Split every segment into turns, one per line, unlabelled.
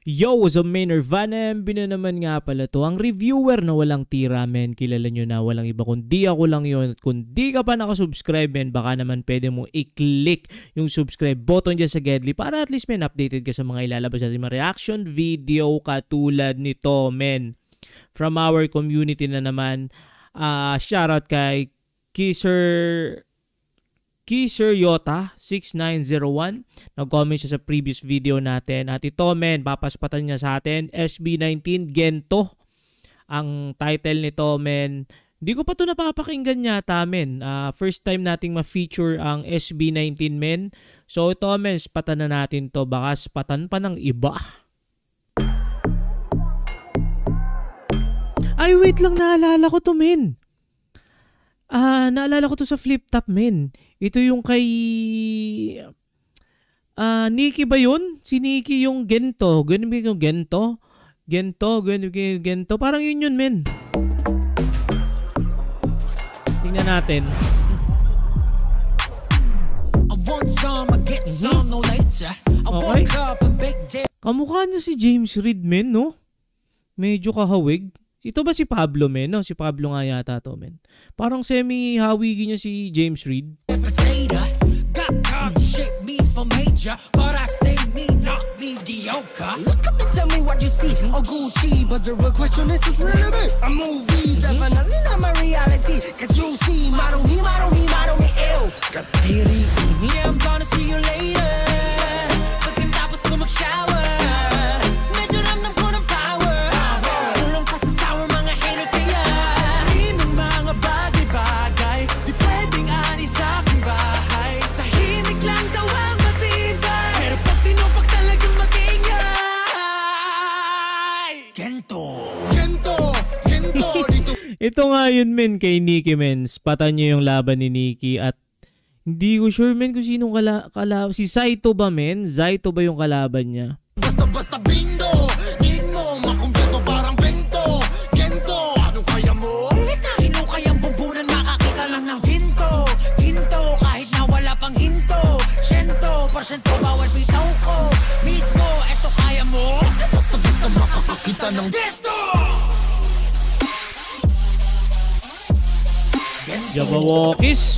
Yo, what's up, man? Nirvana MB na naman nga pala to. Ang reviewer na walang tira, men. Kilala nyo na, walang iba kundi ako lang yun. At kung di ka pa nakasubscribe, men, baka naman pwede mo i-click yung subscribe button dyan sa Gedli para at least, men, updated ka sa mga ilalabas natin mga reaction video katulad nito, men. From our community na naman, shoutout kay Kisser Yota 6901. Nag-comment siya sa previous video natin. At ito, men, papaspatan niya sa atin. SB19 Gento. Ang title nito, men. Hindi ko pa ito napapakinggan yata, men. First time nating ma-feature ang SB19, men. So ito, men, spatan na natin to. Baka spatan pa ng iba. Ay, wait lang. Naalala ko to, men. Naalala ko to sa Flip Top, men. Ito yung kay Nikki ba yun? Si Nikki yung Gento. Ganun ba yung Gento? Gento. Parang yun, men. Tingnan natin. Okay. Kamukha niya si James Reid, men, no? Medyo kahawig. Ito ba si Pablo, men? No? Si Pablo nga yata to, men. Parang semi-hawigi niya si James Reid. But I stay me, not mediocre. Look up and tell me what you see. Oh, Gucci, but the real question is relevant. A movie, definitely not my reality. Cause you see, model me, ew. Katiri. Yeah, I'm gonna see you later. Pagkatapos ko mag-shower. Medyo ramdam ko ng power. Tulong pa sa sour mga hater kaya. Hindi ng mga bagay-bagay. Di pwedeng ani sa aking bahay. Tahimik lang daw ang matibay. Pero pag tinupak talagang mag-ingay. Gento dito. Ito nga yun, men, kay Nikki, men. Spatan nyo yung laban ni Nikki at hindi ko sure, men, kung sinong kalaban. Si Zaito ba, men? Zaito ba yung kalaban niya? Basta bindo. Need mo, makumpleto parang bento. Gento, ano kaya mo? Sino kayang bubunan makakita lang ng ginto? Kahit na wala pang hinto. 100% bawal bitaw ko. Mismo, eto kaya mo? Basta makakakita ng ginto. Jabawokis.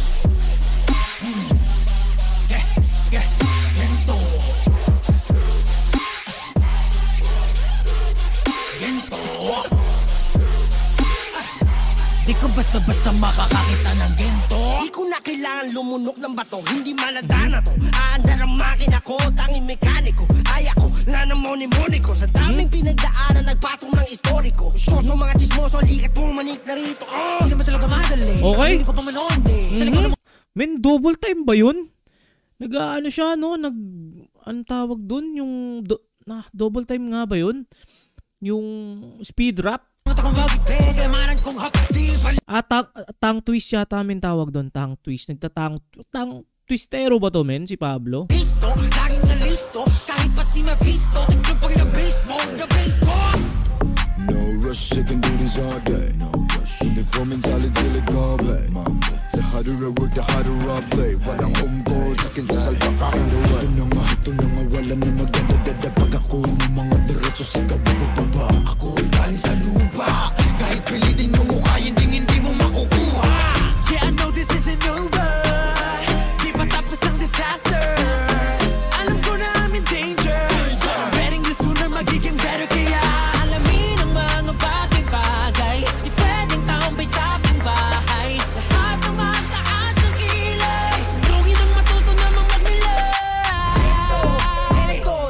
Di ko basta-basta makakakita ng gento. Di ko na kailangan lumunok ng bato. Hindi maladana to. Aandar ang makina ko, tanging mekaniko. Ay ako, nanamoni-moni ko. Sa daming pinagdaanan, nagpatong ng istoriko. Soso mga chismoso, likat pumanik na rito. Hindi naman talaga madali. Okay. Hindi ko pa manoonde. Men, double time ba yun? Nag-ano siya, no? Anong tawag dun? Yung double time nga ba yun? Yung speed rap? Tang twist yata amin tawag doon. Tang twist. Tang twistero ba to, men? Si Pablo? Listo, laging na listo. Kahit pa si Mephisto. Tignan pag na-base mo, na-base ko. No rush, I can do this all day. No rush. Uniform mentality till it go back. The harder I work, the harder I play. Walang home goal, sakin sa salpa kahit away. Ito na nga, wala na magdadadada. Pag ako ng mga diretso sa kabababa. Ako ay galing sa lupa. Kahit pilitin mo mukha, hindi mo makukuha. Yeah, I know this isn't over. Di pa tapos ang disaster. Alam ko na I'm in danger. Betting you sooner magiging better kaya. Alamin ang mga bagay-bagay. Di pwedeng tambay sa aking bahay. Lahat ng mataas ang kilay. Sandungin ang matuto namang magnilay.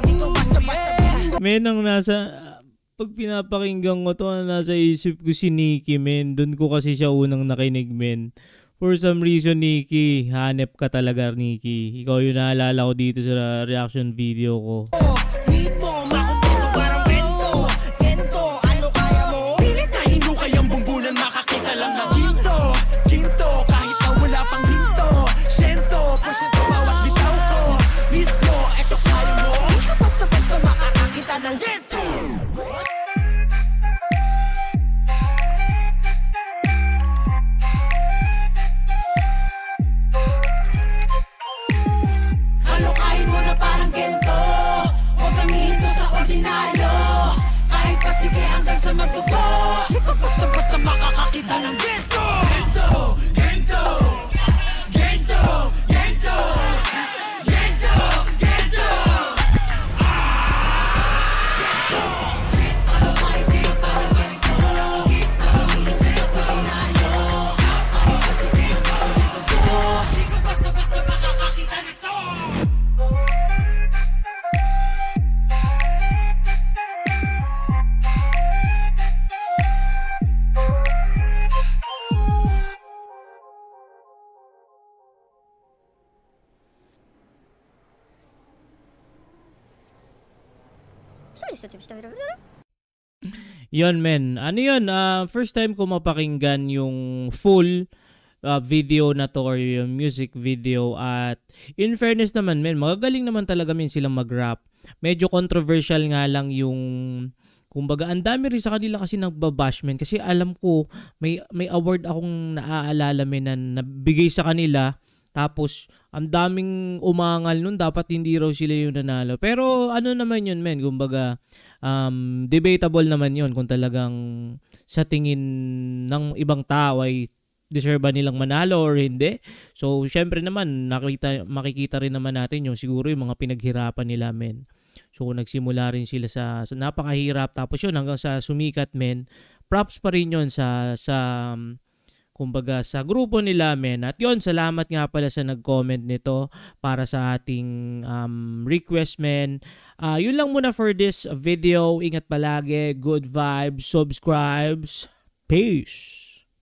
Dito basta-basta. Men, ang nasa... Pag pinapakinggan ko to, nasa isip ko si Nikki, men. Doon ko kasi siya unang nakinig, men. For some reason, Nikki, hanep ka talaga, Nikki. Ikaw yung naalala ko dito sa reaction video ko. Need mo, makumpleto parang bento. Gento, ano kaya mo? Pilit na hindi kayang bumbunan, makakita lang ng ginto. Kahit na wala pang hinto. 100% bawat bitaw ko. Mismo, eto kaya mo? Basta-basta makakakita ng ginto. Parang gento, huwag kami ito sa ordinaryo.
ng buto. Di ka basta-basta makakakita ng gento. Gento, gento, gento, gento, gento, gento. Ano kayo dito para ganito? Hindi ko inayo. Kahit kasi gento ng buto. Di ka basta-basta makakakita nito.
Yon men, ano yun, first time ko mapakinggan yung full video na to or yung music video at in fairness naman men, magagaling naman talaga men silang mag-rap. Medyo controversial nga lang yung kumbaga ang dami rin sa kanila kasi nagbabash men kasi alam ko may award akong naaalala men na nabigay sa kanila tapos ang daming umangal nun dapat hindi raw sila yung nanalo. Pero ano naman yun men, kumbaga debatable naman yun kung talagang sa tingin ng ibang tao ay deserve ba nilang manalo or hindi. So syempre naman makikita rin naman natin yung siguro yung mga pinaghirapan nila men. So nagsimula rin sila sa napakahirap tapos yun hanggang sa sumikat men. Props pa rin yun sa kumbaga sa grupo nila men. At yun, salamat nga pala sa nag-comment nito para sa ating request men. Yun lang muna for this video. Ingat palagi, good vibes, subscribes. Peace!